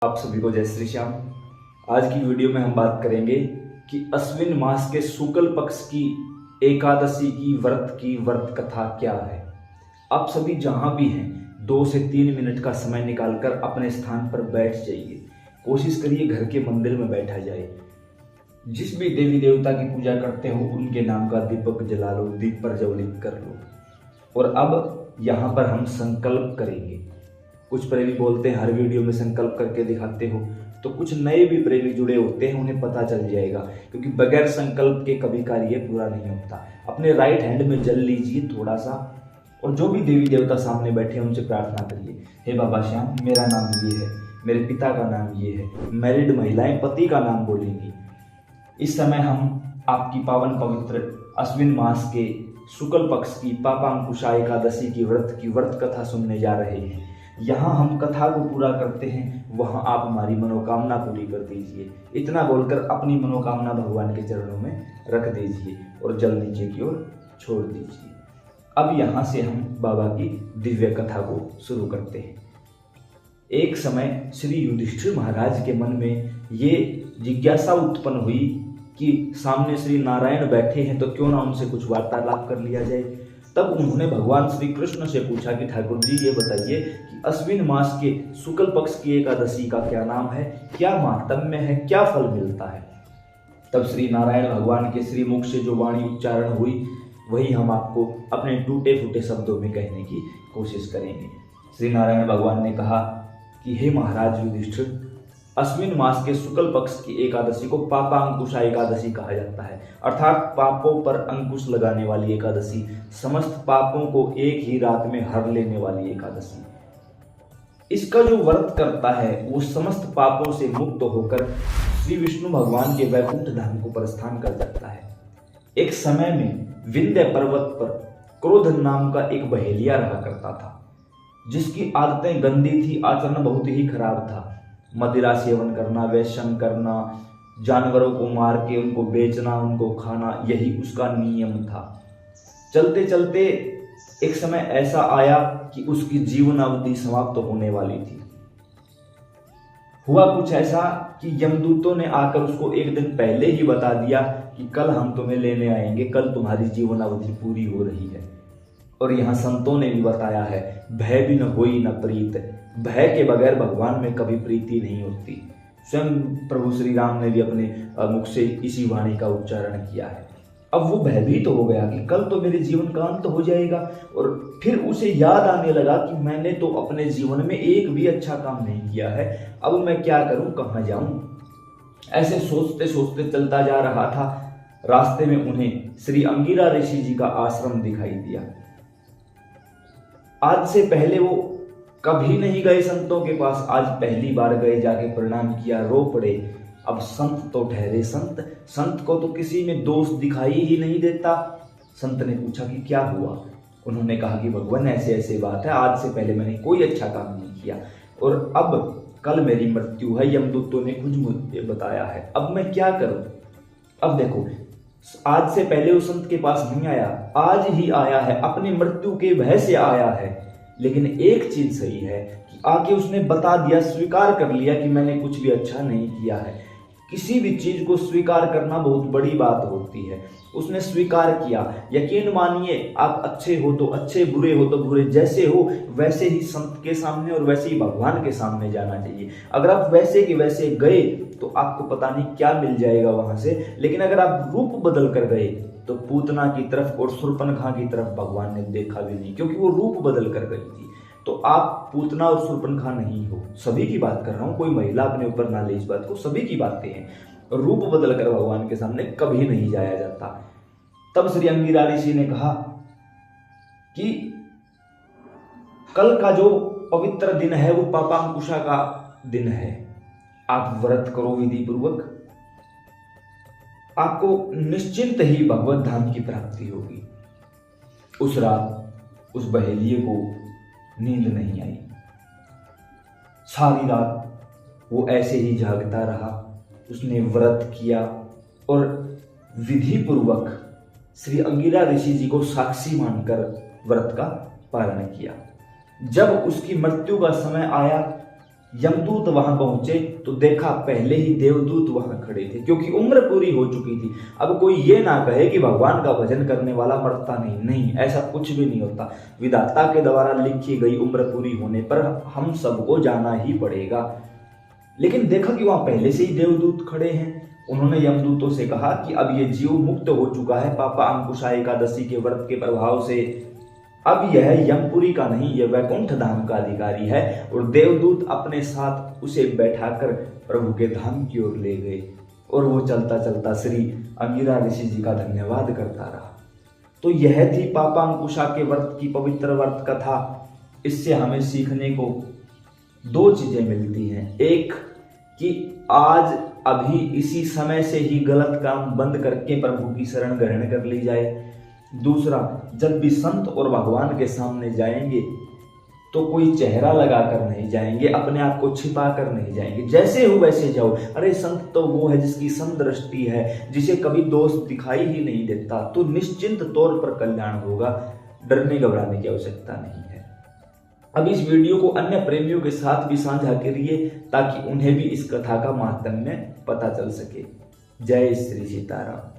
आप सभी को जय श्री श्याम। आज की वीडियो में हम बात करेंगे कि अश्विन मास के शुक्ल पक्ष की एकादशी की व्रत कथा क्या है। आप सभी जहां भी हैं 2 से 3 मिनट का समय निकालकर अपने स्थान पर बैठ जाइए। कोशिश करिए घर के मंदिर में बैठा जाए। जिस भी देवी देवता की पूजा करते हो उनके नाम का दीपक जला लो, दीप प्रज्वलित कर लो। और अब यहाँ पर हम संकल्प करेंगे। कुछ प्रेमी बोलते हैं हर वीडियो में संकल्प करके दिखाते हो, तो कुछ नए भी प्रेमी जुड़े होते हैं, उन्हें पता चल जाएगा, क्योंकि बगैर संकल्प के कभी कार्य पूरा नहीं होता। अपने राइट हैंड में जल लीजिए थोड़ा सा, और जो भी देवी देवता सामने बैठे हैं उनसे प्रार्थना करिए। हे बाबा श्याम, मेरा नाम ये है, मेरे पिता का नाम ये है। मैरिड महिलाएं पति का नाम बोलेंगी। इस समय हम आपकी पावन पवित्र अश्विन मास के शुक्ल पक्ष की पापांकुशा एकादशी की व्रत कथा सुनने जा रहे हैं। यहाँ हम कथा को पूरा करते हैं, वहाँ आप हमारी मनोकामना पूरी कर दीजिए। इतना बोलकर अपनी मनोकामना भगवान के चरणों में रख दीजिए और जल नीचे की ओर छोड़ दीजिए। अब यहाँ से हम बाबा की दिव्य कथा को शुरू करते हैं। एक समय श्री युधिष्ठिर महाराज के मन में ये जिज्ञासा उत्पन्न हुई कि सामने श्री नारायण बैठे हैं, तो क्यों ना उनसे कुछ वार्तालाप कर लिया जाए। तब उन्होंने भगवान श्री कृष्ण से पूछा कि ठाकुर जी ये बताइए कि अश्विन मास के शुक्ल पक्ष की एकादशी का क्या नाम है, क्या माहात्म्य है, क्या फल मिलता है। तब श्री नारायण भगवान के श्री मुख से जो वाणी उच्चारण हुई वही हम आपको अपने टूटे फूटे शब्दों में कहने की कोशिश करेंगे। श्री नारायण भगवान ने कहा कि हे महाराज युधिष्ठिर, अश्विन मास के शुक्ल पक्ष की एकादशी को पापांकुशा एकादशी कहा जाता है, अर्थात पापों पर अंकुश लगाने वाली एकादशी, समस्त पापों को एक ही रात में हर लेने वाली एकादशी। इसका जो व्रत करता है वो समस्त पापों से मुक्त होकर श्री विष्णु भगवान के वैकुंठ धाम को प्रस्थान कर जाता है। एक समय में विंध्य पर्वत पर क्रोध नाम का एक बहेलिया रहा करता था, जिसकी आदतें गंदी थी, आचरण बहुत ही खराब था। मदिरा सेवन करना, वेश्यन करना, जानवरों को मार के उनको बेचना, उनको खाना, यही उसका नियम था। चलते चलते एक समय ऐसा आया कि उसकी जीवन अवधि समाप्त होने वाली थी। हुआ कुछ ऐसा कि यमदूतों ने आकर उसको एक दिन पहले ही बता दिया कि कल हम तुम्हें लेने आएंगे, कल तुम्हारी जीवन अवधि पूरी हो रही है। और यहाँ संतों ने भी बताया है, भय भी न होई न प्रीत, भय के बगैर भगवान में कभी प्रीति नहीं होती। स्वयं प्रभु श्री राम ने भी अपने मुख से इसी वाणी का उच्चारण किया है। अब वो भयभीत हो गया कि कल तो मेरे जीवन का अंत हो जाएगा, और फिर उसे याद आने लगा कि मैंने तो अपने जीवन में एक भी अच्छा काम नहीं किया है, अब मैं क्या करूं, कहां जाऊं। ऐसे सोचते सोचते चलता जा रहा था। रास्ते में उन्हें श्री अंगिरा ऋषि जी का आश्रम दिखाई दिया। आज से पहले वो कभी नहीं गए संतों के पास, आज पहली बार गए, जाके प्रणाम किया, रो पड़े। अब संत तो ठहरे संत, संत को तो किसी में दोष दिखाई ही नहीं देता। संत ने पूछा कि क्या हुआ। उन्होंने कहा कि भगवान ऐसे ऐसे बात है, आज से पहले मैंने कोई अच्छा काम नहीं किया और अब कल मेरी मृत्यु है, यमदूतों ने कुछ मुझे बताया है, अब मैं क्या करूं। अब देखो, आज से पहले उस संत के पास नहीं आया, आज ही आया है, अपनी मृत्यु के भय से आया है। लेकिन एक चीज सही है कि आके उसने बता दिया, स्वीकार कर लिया कि मैंने कुछ भी अच्छा नहीं किया है। किसी भी चीज को स्वीकार करना बहुत बड़ी बात होती है। उसने स्वीकार किया। यकीन मानिए, आप अच्छे हो तो अच्छे, बुरे हो तो बुरे, जैसे हो वैसे ही संत के सामने और वैसे ही भगवान के सामने जाना चाहिए। अगर आप वैसे के वैसे गए तो आपको पता नहीं क्या मिल जाएगा वहां से, लेकिन अगर आप रूप बदल कर गए तो पूतना की तरफ और शूर्पणखा की तरफ भगवान ने देखा भी नहीं, क्योंकि वो रूप बदल कर गई थी। तो आप पूतना और शूर्पणखा नहीं हो। सभी की बात कर रहा हूं, कोई महिला अपने ऊपर ना ले इस बात को, सभी की बातें हैं। रूप बदल कर भगवान के सामने कभी नहीं जाया जाता। तब श्री अंगिरा ऋषि ने कहा कि कल का जो पवित्र दिन है वो पापांकुशा का दिन है, आप व्रत करो विधि पूर्वक, आपको निश्चिंत ही भगवत धाम की प्राप्ति होगी। उस रात उस बहेलिये को नींद नहीं आई। सारी रात वो ऐसे ही जागता रहा। उसने व्रत किया और विधि पूर्वक श्री अंगिरा ऋषि जी को साक्षी मानकर व्रत का पालन किया। जब उसकी मृत्यु का समय आया यमदूत वहां पहुंचे तो देखा पहले ही देवदूत वहां खड़े थे, क्योंकि उम्र पूरी हो चुकी थी। अब कोई ये ना कहे कि भगवान का भजन करने वाला मरता नहीं, नहीं, ऐसा कुछ भी नहीं होता। विधाता के द्वारा लिखी गई उम्र पूरी होने पर हम सबको जाना ही पड़ेगा। लेकिन देखा कि वहां पहले से ही देवदूत खड़े हैं। उन्होंने यमदूतों से कहा कि अब ये जीव मुक्त हो चुका है पापा अंकुशा एकादशी के व्रत के प्रभाव से। अब यह यमपुरी का नहीं, यह वैकुंठ धाम का अधिकारी है। और देवदूत अपने साथ उसे बैठाकर प्रभु के धाम की ओर ले गए और वो चलता चलता श्री अंगिरा ऋषि जी का धन्यवाद करता रहा। तो यह थी पापा अंकुशा के व्रत की पवित्र व्रत कथा। इससे हमें सीखने को दो चीजें मिलती हैं। एक कि आज अभी इसी समय से ही गलत काम बंद करके प्रभु की शरण ग्रहण कर ली जाए। दूसरा, जब भी संत और भगवान के सामने जाएंगे तो कोई चेहरा लगाकर नहीं जाएंगे, अपने आप को छिपा कर नहीं जाएंगे, जैसे हो वैसे जाओ। अरे संत तो वो है जिसकी समदृष्टि है, जिसे कभी दोष दिखाई ही नहीं देता, तो निश्चिंत तौर पर कल्याण होगा। डरने घबराने की आवश्यकता नहीं है। अब इस वीडियो को अन्य प्रेमियों के साथ भी साझा करिए ताकि उन्हें भी इस कथा का महात्म्य पता चल सके। जय श्री सीताराम।